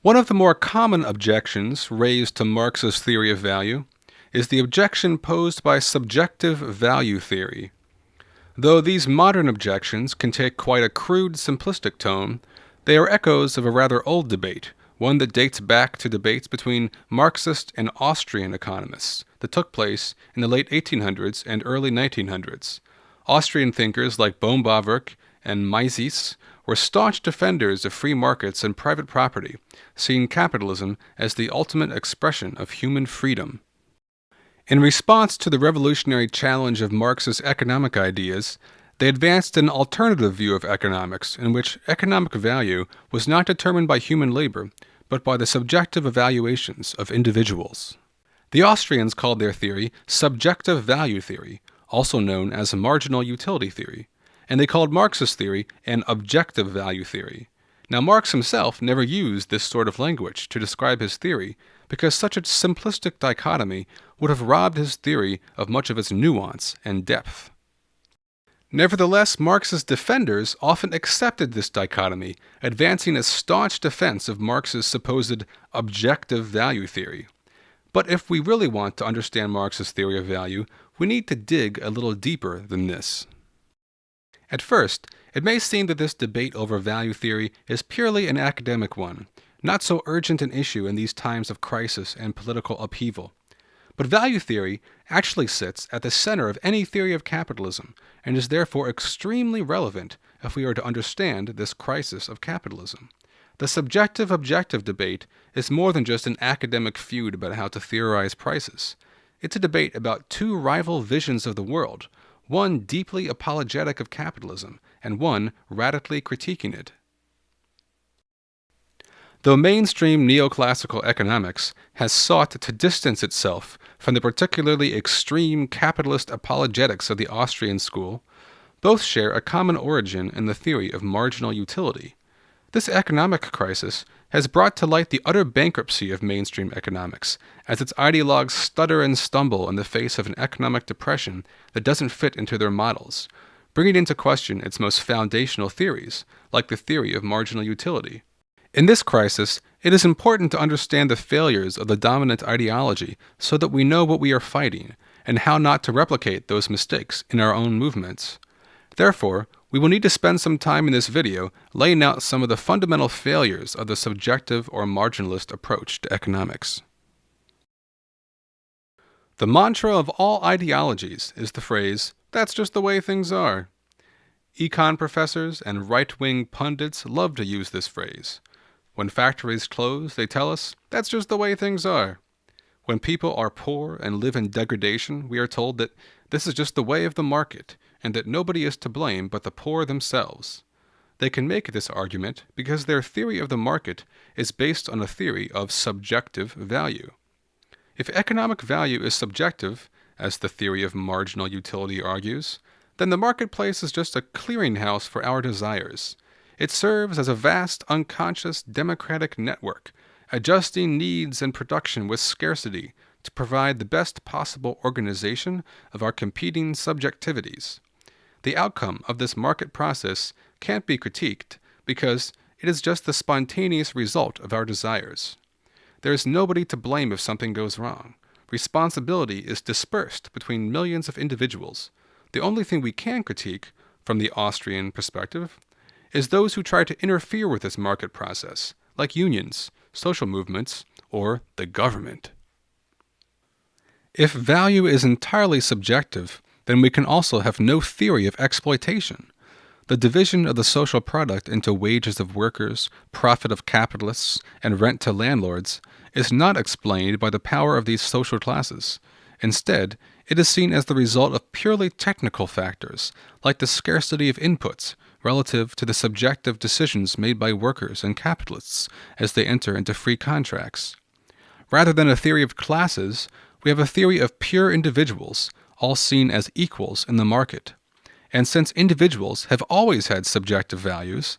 One of the more common objections raised to Marx's theory of value is the objection posed by subjective value theory. Though these modern objections can take quite a crude, simplistic tone, they are echoes of a rather old debate, one that dates back to debates between Marxist and Austrian economists that took place in the late 1800s and early 1900s. Austrian thinkers like Baumgartner and Mises were staunch defenders of free markets and private property, seeing capitalism as the ultimate expression of human freedom. In response to the revolutionary challenge of Marx's economic ideas, they advanced an alternative view of economics in which economic value was not determined by human labor, but by the subjective evaluations of individuals. The Austrians called their theory subjective value theory, also known as marginal utility theory, and they called Marx's theory an objective value theory. Now, Marx himself never used this sort of language to describe his theory because such a simplistic dichotomy would have robbed his theory of much of its nuance and depth. Nevertheless, Marx's defenders often accepted this dichotomy, advancing a staunch defense of Marx's supposed objective value theory. But if we really want to understand Marx's theory of value, we need to dig a little deeper than this. At first, it may seem that this debate over value theory is purely an academic one, not so urgent an issue in these times of crisis and political upheaval. But value theory actually sits at the center of any theory of capitalism and is therefore extremely relevant if we are to understand this crisis of capitalism. The subjective-objective debate is more than just an academic feud about how to theorize prices. It's a debate about two rival visions of the world, one deeply apologetic of capitalism and one radically critiquing it. Though mainstream neoclassical economics has sought to distance itself from the particularly extreme capitalist apologetics of the Austrian school, both share a common origin in the theory of marginal utility. This economic crisis has brought to light the utter bankruptcy of mainstream economics, as its ideologues stutter and stumble in the face of an economic depression that doesn't fit into their models, bringing into question its most foundational theories, like the theory of marginal utility. In this crisis, it is important to understand the failures of the dominant ideology so that we know what we are fighting and how not to replicate those mistakes in our own movements. Therefore, we will need to spend some time in this video laying out some of the fundamental failures of the subjective or marginalist approach to economics. The mantra of all ideologies is the phrase, "That's just the way things are." Econ professors and right-wing pundits love to use this phrase. When factories close, they tell us, "That's just the way things are." When people are poor and live in degradation, we are told that this is just the way of the market, and that nobody is to blame but the poor themselves. They can make this argument because their theory of the market is based on a theory of subjective value. If economic value is subjective, as the theory of marginal utility argues, then the marketplace is just a clearinghouse for our desires. It serves as a vast, unconscious, democratic network, adjusting needs and production with scarcity to provide the best possible organization of our competing subjectivities. The outcome of this market process can't be critiqued because it is just the spontaneous result of our desires. There is nobody to blame if something goes wrong. Responsibility is dispersed between millions of individuals. The only thing we can critique, from the Austrian perspective, is those who try to interfere with this market process, like unions, social movements, or the government. If value is entirely subjective, then we can also have no theory of exploitation. The division of the social product into wages of workers, profit of capitalists, and rent to landlords is not explained by the power of these social classes. Instead, it is seen as the result of purely technical factors, like the scarcity of inputs relative to the subjective decisions made by workers and capitalists as they enter into free contracts. Rather than a theory of classes, we have a theory of pure individuals, all seen as equals in the market. And since individuals have always had subjective values,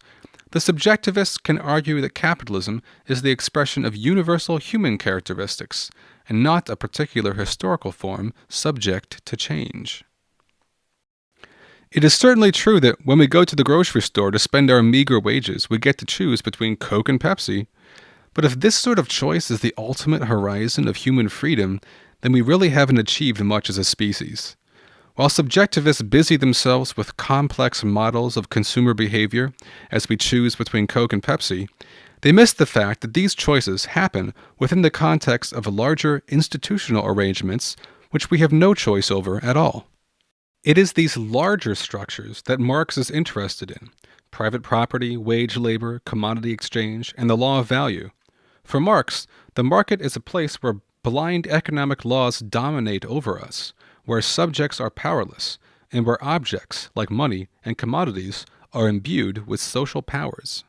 the subjectivists can argue that capitalism is the expression of universal human characteristics, and not a particular historical form subject to change. It is certainly true that when we go to the grocery store to spend our meager wages, we get to choose between Coke and Pepsi. But if this sort of choice is the ultimate horizon of human freedom, then we really haven't achieved much as a species. While subjectivists busy themselves with complex models of consumer behavior as we choose between Coke and Pepsi, they miss the fact that these choices happen within the context of larger institutional arrangements which we have no choice over at all. It is these larger structures that Marx is interested in: private property, wage labor, commodity exchange, and the law of value. For Marx, the market is a place where blind economic laws dominate over us, where subjects are powerless, and where objects, like money and commodities, are imbued with social powers.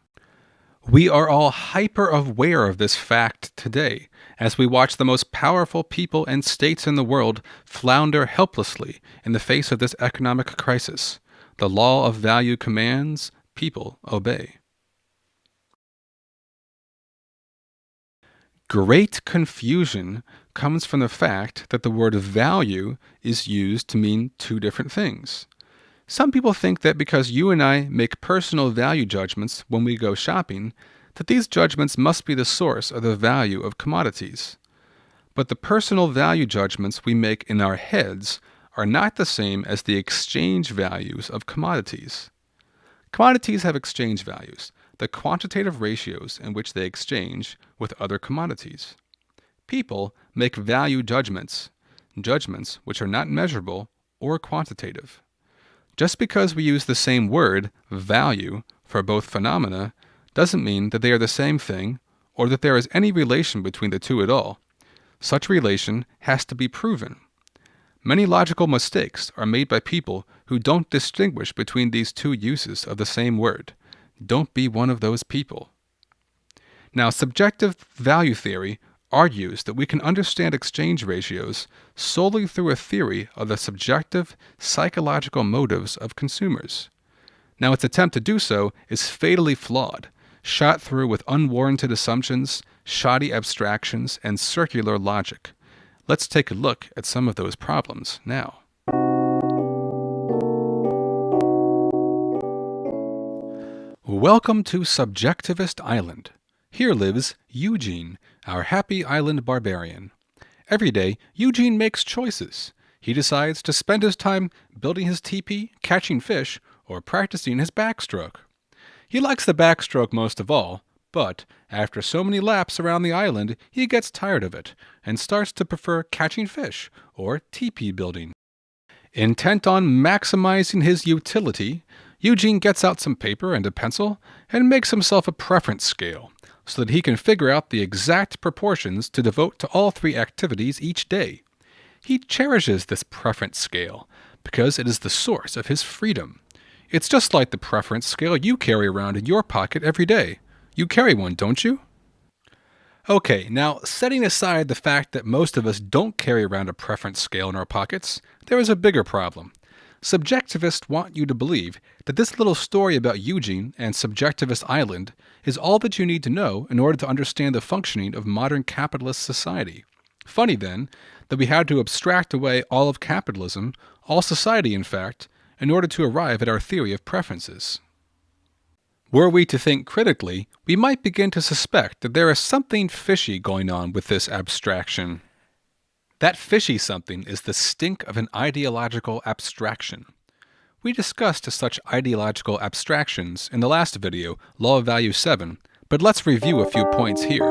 We are all hyper-aware of this fact today, as we watch the most powerful people and states in the world flounder helplessly in the face of this economic crisis. The law of value commands, people obey. Great confusion comes from the fact that the word value is used to mean two different things. Some people think that because you and I make personal value judgments when we go shopping, that these judgments must be the source of the value of commodities. But the personal value judgments we make in our heads are not the same as the exchange values of commodities. Commodities have exchange values, the quantitative ratios in which they exchange with other commodities. People make value judgments which are not measurable or quantitative. Just because we use the same word, value, for both phenomena doesn't mean that they are the same thing or that there is any relation between the two at all. Such relation has to be proven. Many logical mistakes are made by people who don't distinguish between these two uses of the same word. Don't be one of those people. Now, subjective value theory argues that we can understand exchange ratios solely through a theory of the subjective psychological motives of consumers. Now, its attempt to do so is fatally flawed, shot through with unwarranted assumptions, shoddy abstractions, and circular logic. Let's take a look at some of those problems now. Welcome to Subjectivist Island. Here lives Eugene, our happy island barbarian. Every day, Eugene makes choices. He decides to spend his time building his teepee, catching fish, or practicing his backstroke. He likes the backstroke most of all, but after so many laps around the island, he gets tired of it and starts to prefer catching fish or teepee building. Intent on maximizing his utility, Eugene gets out some paper and a pencil and makes himself a preference scale so that he can figure out the exact proportions to devote to all three activities each day. He cherishes this preference scale because it is the source of his freedom. It's just like the preference scale you carry around in your pocket every day. You carry one, don't you? Okay, now setting aside the fact that most of us don't carry around a preference scale in our pockets, there is a bigger problem. Subjectivists want you to believe that this little story about Eugene and Subjectivist Island is all that you need to know in order to understand the functioning of modern capitalist society. Funny, then, that we had to abstract away all of capitalism, all society in fact, in order to arrive at our theory of preferences. Were we to think critically, we might begin to suspect that there is something fishy going on with this abstraction. That fishy something is the stink of an ideological abstraction. We discussed such ideological abstractions in the last video, Law of Value 7, but let's review a few points here.